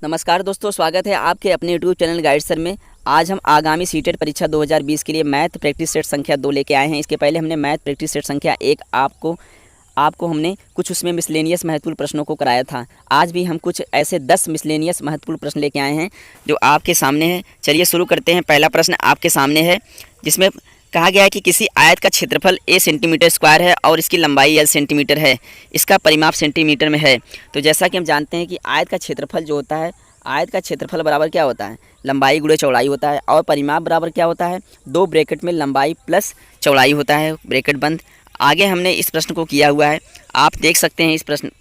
नमस्कार दोस्तों, स्वागत है आपके अपने यूट्यूब चैनल गाइड सर में। आज हम आगामी सीटेट परीक्षा 2020 के लिए मैथ प्रैक्टिस सेट संख्या 2 लेके आए हैं। इसके पहले हमने मैथ प्रैक्टिस सेट संख्या 1 आपको हमने कुछ उसमें मिसलेनियस महत्वपूर्ण प्रश्नों को कराया था। आज भी हम कुछ ऐसे 10 मिसलेनियस महत्वपूर्ण प्रश्न लेके आए हैं जो आपके सामने है। चलिए शुरू करते हैं। पहला प्रश्न आपके सामने है जिसमें कहा गया है कि किसी आयत का क्षेत्रफल a सेंटीमीटर स्क्वायर है और इसकी लंबाई l सेंटीमीटर है। इसका परिमाप सेंटीमीटर में है। तो जैसा कि हम जानते हैं कि आयत का क्षेत्रफल जो होता है, आयत का क्षेत्रफल बराबर क्या होता है, लंबाई गुणे चौड़ाई होता है। और परिमाप बराबर क्या होता है, 2 ब्रैकेट में लंबाई प्लस चौड़ाई होता है, ब्रैकेट बंद। आगे हमने इस प्रश्न को किया हुआ है, आप देख सकते हैं। इस प्रश्न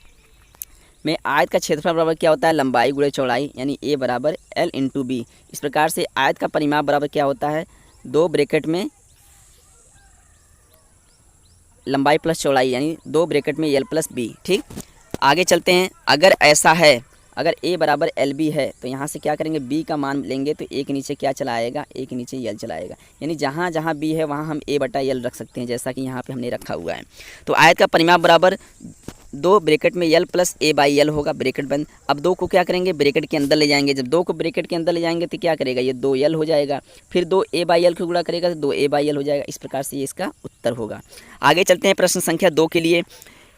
में आयत का क्षेत्रफल बराबर क्या होता है, लंबाई गुणे चौड़ाई, यानी a बराबर l इंटू बी। इस प्रकार से आयत का परिमाप बराबर क्या होता है, 2 ब्रैकेट में लंबाई प्लस चौड़ाई, यानी 2 ब्रैकेट में l प्लस बी। ठीक, आगे चलते हैं। अगर ऐसा है, अगर a बराबर एल बी है तो यहाँ से क्या करेंगे, b का मान लेंगे तो a के नीचे क्या चला आएगा, a के नीचे l चला आएगा। यानी जहाँ जहाँ b है वहाँ हम a बटा l रख सकते हैं, जैसा कि यहाँ पे हमने रखा हुआ है। तो आयत का परिमाप बराबर 2 ब्रैकेट में l plus a by l होगा, ब्रैकेट बंद। अब 2 को क्या करेंगे, ब्रैकेट के अंदर ले जाएंगे। जब 2 को ब्रैकेट के अंदर ले जाएंगे तो क्या करेगा, ये 2l हो जाएगा। फिर 2a बाई l को गुणा करेगा तो 2a बाई l हो जाएगा। इस प्रकार से ये इसका उत्तर होगा। आगे चलते हैं प्रश्न संख्या 2 के लिए।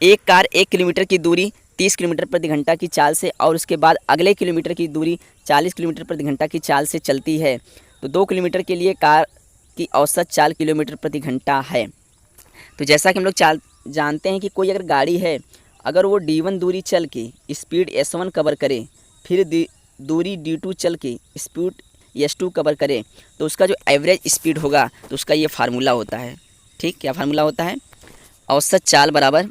एक कार 1 किलोमीटर की दूरी 30 किलोमीटर प्रति घंटा की चाल से और उसके बाद अगले किलोमीटर की दूरी 40 किलोमीटर प्रति घंटा की चाल से चलती है। तो 2 किलोमीटर के लिए कार की औसत चाल किलोमीटर प्रति घंटा है। तो जैसा कि हम लोग जानते हैं कि कोई अगर गाड़ी है, अगर वो d1 दूरी चल के स्पीड s1 कवर करे, फिर दूरी d2 चल के स्पीड s2 कवर करे, तो उसका जो एवरेज स्पीड होगा तो उसका ये फार्मूला होता है। ठीक, क्या फार्मूला होता है, औसत चाल बराबर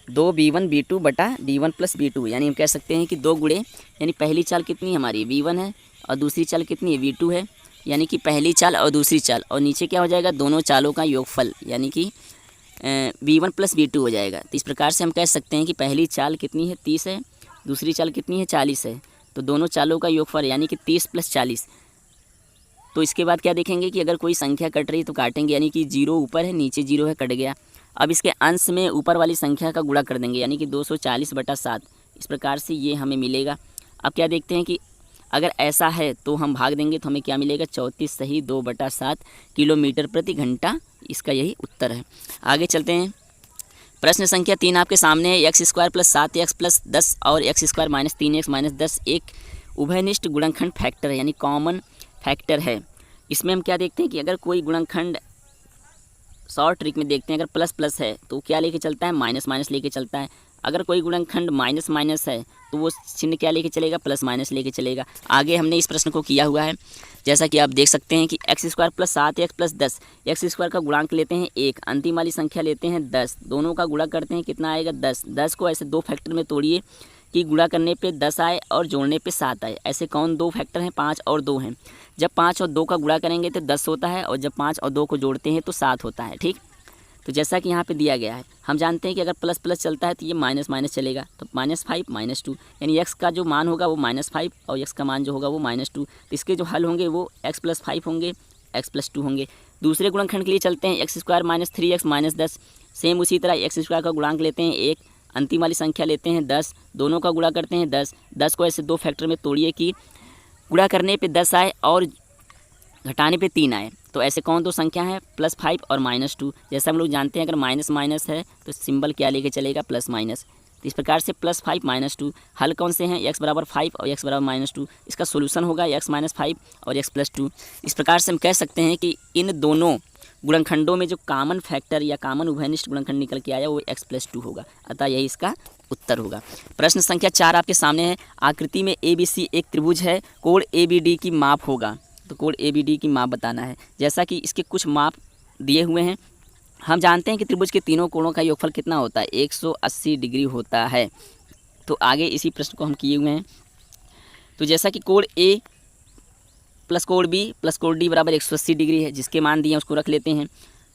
2b1 b2 बटा d1 प्लस b2। यानी हम कह सकते हैं कि 2 गुणे, यानी पहली चाल कितनी हमारी v1 है और दूसरी चाल कितनी है, v2 है। यानी कि पहली चाल और दूसरी चाल, और नीचे क्या हो जाएगा, दोनों चालों का योगफल, यानी कि v1 प्लस v2 हो जाएगा। तो इस प्रकार से हम कह सकते हैं कि पहली चाल कितनी है, 30 है, दूसरी चाल कितनी है, 40 है। तो दोनों चालों का योगफल यानी कि 30 प्लस 40। तो इसके बाद क्या देखेंगे कि अगर कोई संख्या कट रही है तो काटेंगे, यानी कि 0 ऊपर है, नीचे 0 है, कट गया। अब इसके अंश में ऊपर वाली संख्या का गुणा कर देंगे, यानी कि 240 बटा 7। इस प्रकार से ये हमें मिलेगा। अब क्या देखते हैं कि अगर ऐसा है तो हम भाग देंगे तो हमें क्या मिलेगा, 34 सही 2 बटा 7 किलोमीटर प्रति घंटा। इसका यही उत्तर है। आगे चलते हैं। प्रश्न संख्या 3 आपके सामने है। X square plus 7x plus 10 और x square minus 3x minus 10 एक उभयनिष्ठ गुणनखंड फैक्टर है, यानी कॉमन फैक्टर है। इसमें हम क्या देखते हैं कि अगर कोई गुणनखंड, शॉर्ट ट्रिक में देखते हैं, अगर प्लस प्लस है तो क्या लेके चलता है, माइनस माइनस लेके चलता है। अगर कोई गुणनखंड माइनस माइनस है तो वो चिन्ह क्या लेके चलेगा, प्लस माइनस लेके चलेगा। आगे हमने इस प्रश्न को किया हुआ है, जैसा कि आप देख सकते हैं कि x square plus 7x plus 10, x square का गुणांक लेते हैं 1, अंतिम वाली संख्या लेते हैं 10, दोनों का गुणा करते हैं, कितना आएगा 10। 10 को ऐसे 2 फैक्टर में तोड़िए कि गुणा करने पे 10 आए और जोड़ने पे 7 आए। ऐसे कौन 2 फैक्टर हैं, 5 और 2 हैं। जब 5 और 2 का गुणा करेंगे तो 10 होता है, और जब 5 और 2 को जोड़ते हैं तो 7 होता है। ठीक, तो जैसा कि यहाँ पे दिया गया है, हम जानते हैं कि अगर प्लस प्लस चलता है तो ये माइनस माइनस चलेगा, तो -5 -2, यानी x का जो मान होगा वो -5 और x का मान जो होगा वो -2। तो इसके जो हल होंगे वो x प्लस 5 होंगे, x प्लस 2 होंगे। दूसरे गुणनखंड के लिए चलते हैं, x square minus 3x minus 10। Same उसी तरह एक्स स्क्वायर का गुणांक लेते हैं 1, अंतिम वाली संख्या लेते हैं 10, दोनों का गुणा करते हैं 10। 10 को ऐसे 2 फैक्टर में तोड़िए कि गुणा करने पर 10 आए और घटाने पे 3 आए। तो ऐसे कौन 2 संख्या है, +5 और -2। जैसा हम लोग जानते हैं अगर माइनस माइनस है तो सिंबल क्या लेके चलेगा, प्लस माइनस। तो इस प्रकार से +5 -2 हल कौन से हैं, x बराबर 5 और x बराबर -2। इसका सोल्यूशन होगा x माइनस 5 और x प्लस 2। इस प्रकार से हम कह सकते हैं कि इन दोनों गुणनखंडों में जो कॉमन फैक्टर या कॉमन उभयनिष्ठ गुणनखंड निकल के आया वो x प्लस 2 होगा, अतः यही इसका उत्तर होगा। प्रश्न संख्या 4 आपके सामने है। आकृति में ABC एक त्रिभुज है, कोण ABD की माप होगा। तो कोण ABD की माप बताना है। जैसा कि इसके कुछ माप दिए हुए हैं, हम जानते हैं कि त्रिभुज के तीनों कोणों का योगफल कितना होता है, 180 डिग्री होता है। तो आगे इसी प्रश्न को हम किए हुए हैं। तो जैसा कि कोण A प्लस कोण B प्लस कोण D बराबर 180 डिग्री है, जिसके मान दिए हैं उसको रख लेते हैं।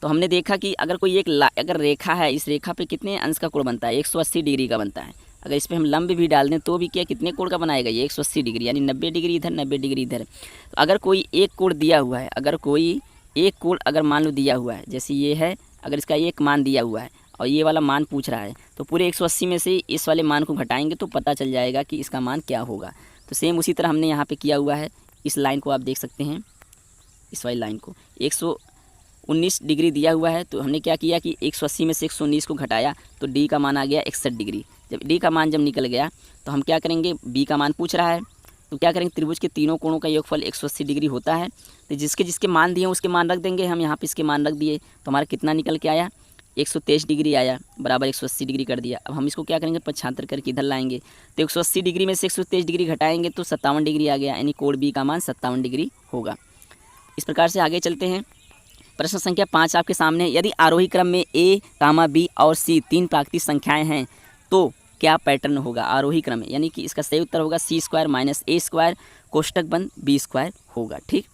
तो हमने देखा कि अगर कोई अगर रेखा है, इस रेखा पे कितने अंश का कोण बनता है, 180 डिग्री का बनता है। अगर इस पर हम लंब भी डाल दें तो भी क्या कितने कोण का बनाएगा, ये 180 डिग्री, यानी 90 डिग्री इधर 90 डिग्री इधर। तो अगर कोई एक कोण दिया हुआ है, अगर कोई एक कोण अगर मान लो दिया हुआ है, जैसे ये है, अगर इसका एक मान दिया हुआ है और ये वाला मान पूछ रहा है, तो पूरे 180 में से इस वाले मान को घटाएंगे तो पता चल जाएगा कि इसका मान क्या होगा। तो सेम उसी तरह हमने यहाँ पे किया हुआ है। इस लाइन को आप देख सकते हैं, इस वाली लाइन को 119 डिग्री दिया हुआ है, तो हमने क्या किया कि 180 में से 119 को घटाया तो डी का मान आ गया 61 डिग्री। जब डी का मान जब निकल गया तो हम क्या करेंगे, बी का मान पूछ रहा है तो क्या करेंगे, त्रिभुज के तीनों कोणों का योगफल 180 डिग्री होता है, तो जिसके जिसके मान दिए उसके मान रख देंगे। हम यहाँ पे इसके मान रख दिए तो हमारा कितना निकल के आया, 123 डिग्री आया, बराबर 180 डिग्री कर दिया। अब हम इसको क्या करेंगे, 75 करके इधर लाएंगे तो 180 डिग्री में से 123 डिग्री घटाएंगे तो 57 डिग्री आ गया, यानी कोण बी का मान 57 डिग्री होगा। इस प्रकार से आगे चलते हैं। प्रश्न संख्या 5 आपके सामने है। यदि आरोही क्रम में ए, बी और सी तीन प्राकृतिक संख्याएं हैं तो क्या पैटर्न होगा आरोही क्रम में, यानी कि इसका सही उत्तर होगा c² - a² कोष्टक बंद b² होगा। ठीक,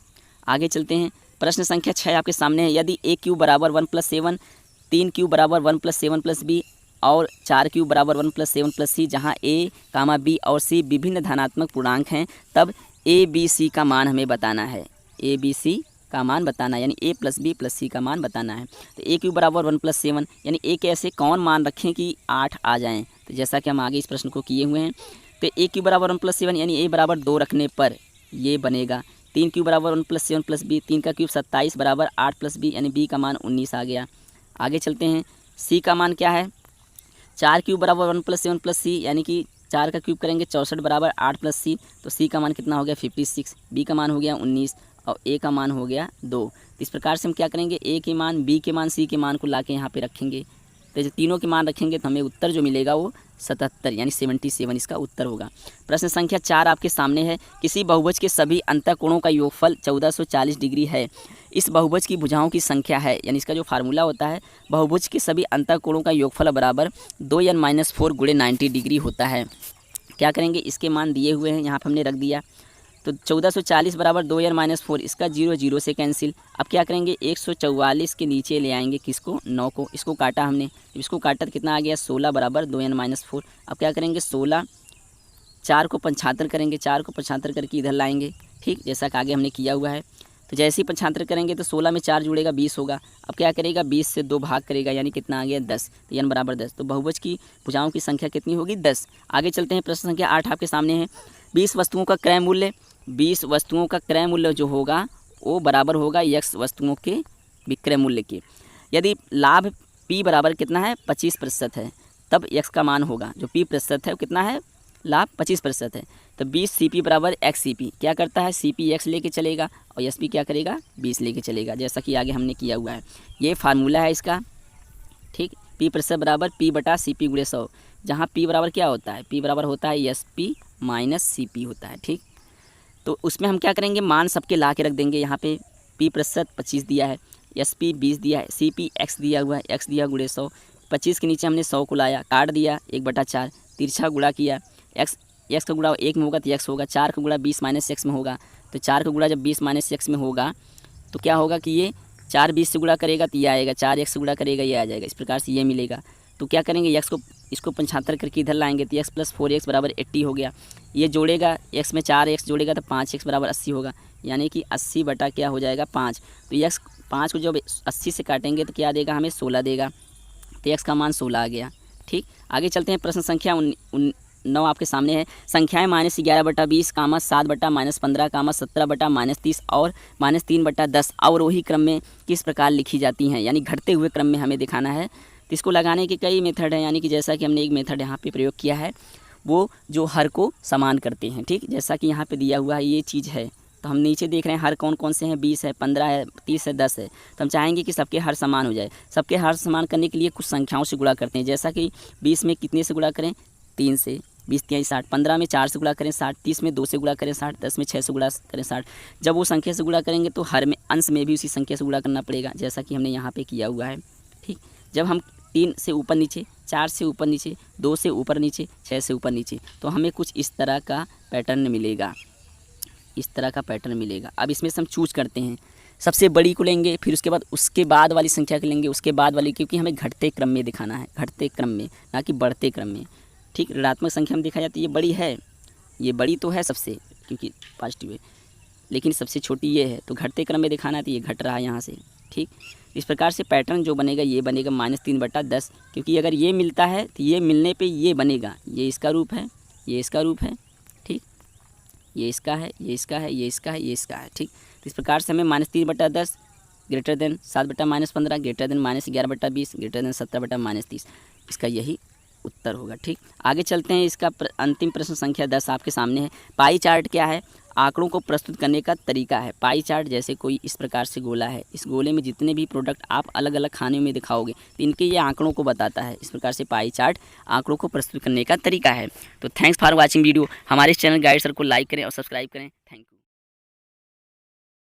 आगे चलते हैं। प्रश्न संख्या 6 आपके सामने है। यदि a³ बराबर 1 + 7, 3³ बराबर 1 + 7 + b और 4³ बराबर 1 + 7 + c, जहाँ a, b और c विभिन्न धनात्मक पूर्णांक हैं, तब a, b, c का मान हमें बताना है। a, b, c का मान बताना है, यानी a + b + c का मान बताना है। तो a³ बराबर 1 + 7, यानी a के ऐसे कौन मान रखें कि 8 आ जाएं, तो जैसा कि हम आगे इस प्रश्न को किए हुए हैं। तो a³ बराबर 1 + 7, यानी a बराबर 2 रखने पर ये बनेगा। 3³ बराबर 1 + 7 + b, 3 का क्यूब 27 बराबर 8 + b, यानी b का मान 19 आ गया। आगे चलते हैं। c का मान क्या है, 4³ बराबर 1 + 7 + c, यानी कि 4 का क्यूब करेंगे 64 बराबर 8 + c, तो c का मान कितना हो गया 56, b का मान हो गया 19 और a का मान हो गया 2। इस प्रकार से हम क्या करेंगे, a के मान, b के मान, c के मान को ला के यहाँ पे रखेंगे, तो जब तीनों के मान रखेंगे तो हमें उत्तर जो मिलेगा वो 77 यानी 77 इसका उत्तर होगा। प्रश्न संख्या 4 आपके सामने है। किसी बहुभुज के सभी अंतःकोणों का योगफल 1440 डिग्री है। इस बहुभुज की भुजाओं की संख्या है, यानी इसका जो फार्मूला होता है, बहुभुज के सभी अंतःकोणों का योगफल बराबर 2n-4 × 90 डिग्री होता है। क्या करेंगे, इसके मान दिए हुए हैं, यहाँ पर हमने रख दिया। तो 1440 बराबर 2n-4, इसका 0 0 से कैंसिल। अब क्या करेंगे, 144 के नीचे ले आएंगे किसको, 9 को। इसको काटा हमने, इसको काटा तो कितना आ गया 16 बराबर 2n-4। अब क्या करेंगे 16, 4 को 75 करेंगे, 4 को 75 करके इधर लाएंगे। ठीक, जैसा कि आगे हमने किया हुआ है। तो जैसे ही 75 करेंगे तो 16 में 4 जुड़ेगा 20 होगा। अब क्या करेगा, 20 से 2 भाग करेगा, यानी कितना आ गया 10, तो n बराबर 10। तो बहुभुज की भुजाओं की संख्या कितनी होगी, 10। आगे चलते हैं। प्रश्न संख्या 8 आपके सामने है। 20 वस्तुओं का क्रय मूल्य, 20 वस्तुओं का क्रय मूल्य जो होगा वो बराबर होगा x वस्तुओं के विक्रय मूल्य के। यदि लाभ p बराबर कितना है 25% है, तब x का मान होगा, जो p प्रतिशत है वो कितना है, लाभ 25% है। तो 20 CP बराबर XCP क्या करता है, CP x लेके चलेगा और SP क्या करेगा 20 लेके चलेगा, जैसा कि आगे हमने किया हुआ है। ये फार्मूला है इसका। ठीक, p प्रतिशत बराबर p/CP × 100, जहाँ p बराबर क्या होता है, p बराबर होता है SP - CP होता है। ठीक, तो उसमें हम क्या करेंगे, मान सबके ला के रख देंगे। यहाँ पे p प्रतिशत 25 दिया है, SP 20 दिया है, CP x दिया हुआ है, x दिया × 100। 25 के नीचे हमने 100 को लाया, काट दिया 1/4, तिरछा गुणा किया, x का गुणा 1 में होगा तो x होगा, 4 का गुणा 20 - x में होगा, तो 4 का गुणा जब 20 - x में होगा तो क्या होगा कि ये 4 20 से गुणा करेगा तो ये आएगा, 4 x से गुणा करेगा ये आ जाएगा। इस प्रकार से ये मिलेगा। तो क्या करेंगे, x को इसको 75 करके इधर लाएंगे तो x + 4x बराबर 80 हो गया। ये जोड़ेगा, x में 4x जोड़ेगा तो 5x बराबर 80 होगा, यानी कि 80 बटा क्या हो जाएगा 5। तो x 5 को जब 80 से काटेंगे तो क्या देगा, हमें 16 देगा, तो x का मान 16 आ गया। ठीक, आगे चलते हैं। प्रश्न संख्या 9 आपके सामने है। संख्याएं -11/20, 7/-15, 17/-30 और -3/10 अवरोही क्रम में किस प्रकार लिखी जाती हैं, यानी घटते हुए क्रम में हमें दिखाना है। तो इसको लगाने के कई मेथड हैं, यानी कि जैसा कि हमने एक मेथड यहाँ पे प्रयोग किया है, वो जो हर को समान करते हैं। ठीक, जैसा कि यहाँ पे दिया हुआ है ये चीज़ है, तो हम नीचे देख रहे हैं हर कौन कौन से हैं, 20 है, 15 है, 30 है, 10 है। तो हम चाहेंगे कि सबके हर समान हो जाए। सबके हर समान करने के लिए कुछ संख्याओं से गुणा करते हैं, जैसा कि 20 में कितने से गुणा करें, 3 से, 20 × 60, 15 में 4 से गुणा करें 60, 30 में 2 से गुणा करें 60, 10 में 6 से गुणा करें 60। जब वो संख्या से गुणा करेंगे तो हर में अंश में भी उसी संख्या से गुणा करना पड़ेगा, जैसा कि हमने यहाँ पे किया हुआ है। ठीक, जब हम 3 से ऊपर नीचे, 4 से ऊपर नीचे, 2 से ऊपर नीचे, 6 से ऊपर नीचे, तो हमें कुछ इस तरह का पैटर्न मिलेगा, इस तरह का पैटर्न मिलेगा। अब इसमें से हम चूज करते हैं, सबसे बड़ी को लेंगे, फिर उसके बाद वाली संख्या को लेंगे, उसके बाद वाली, क्योंकि हमें घटते क्रम में दिखाना है, घटते क्रम में, ना कि बढ़ते क्रम में। ठीक, ऋणात्मक संख्या में देखा जाती है, ये बड़ी है, ये बड़ी तो है सबसे, क्योंकि पॉजिटिव है, लेकिन सबसे छोटी ये है, तो घटते क्रम में दिखाना है तो ये घट रहा है यहाँ से। ठीक, इस प्रकार से पैटर्न जो बनेगा ये बनेगा -3/10, क्योंकि अगर ये मिलता है तो ये मिलने पे ये बनेगा, ये इसका रूप है, ये इसका रूप है। ठीक, ये इसका है, ये इसका है, ये इसका है, ये इसका है। ठीक, तो इस प्रकार से हमें -3/10 greater than 7/-15 greater than -11/20 greater than 17/-30 इसका यही उत्तर होगा। ठीक, आगे चलते हैं। इसका अंतिम प्रश्न संख्या 10 आपके सामने है। पाई चार्ट क्या है? आंकड़ों को प्रस्तुत करने का तरीका है। पाई चार्ट जैसे कोई इस प्रकार से गोला है, इस गोले में जितने भी प्रोडक्ट आप अलग अलग खाने में दिखाओगे तो इनके ये आंकड़ों को बताता है। इस प्रकार से पाई चार्ट आंकड़ों को प्रस्तुत करने का तरीका है। तो थैंक्स फॉर वॉचिंग वीडियो। हमारे इस चैनल गाइड सर को लाइक करें और सब्सक्राइब करें। Thank you.